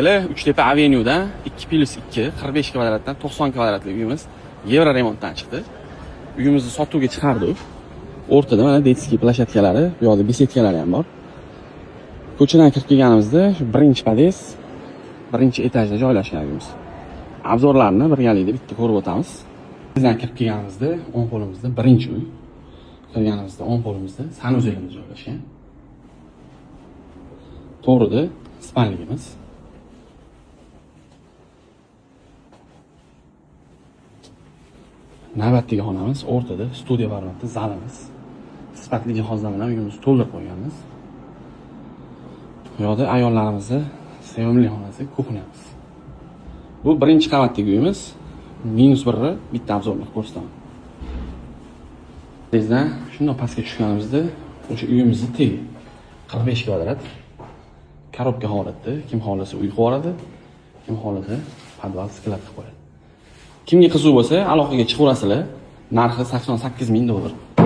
Uchtepa Avenue'da 2+2 45 kvadratdan 90 kvadratlik uyimiz Yevro remontdan chiqdi. Uyimizni sotuvga chiqardik. O'rtada mana detskiy plashatkalari, bu yoqda besetkalari ham bor. Ko'chadan kirib kelganimizda shu birinchi pod'ezd, birinchi etajda joylashgan uyimiz. Obzorlarni birgalikda bitta ko'rib o'tamiz. Bizdan kirib kelganimizda o'ng qo'limizda birinchi uy. Kirganimizda o'ng qo'limizda sanuzelimiz joylashgan. To'g'rida spalnigimiz. Navbatdagi xonamiz, o'rtada studiya varianti zalimiz. Sifatli jihozlar bilan uyimizni to'ldirib qo'yganmiz. Bu yoqda ayollarimizni sevimli xonasi, kuxnyamiz. Bu birinchi qavatdagi uyimiz. -1 bitta obzorni ko'rsataman. Bizdan shunday pastga tushganimizda o'sha uyimizni tegi 45 kvadrat. Korobka holatda, kim xohlasa uy qilib yuboradi, kim xohlasa podval sklad qilib qo'yadi. Kimga qiziq bo'lsa, aloqaga chiqaverasizlar. Narxi $88,000.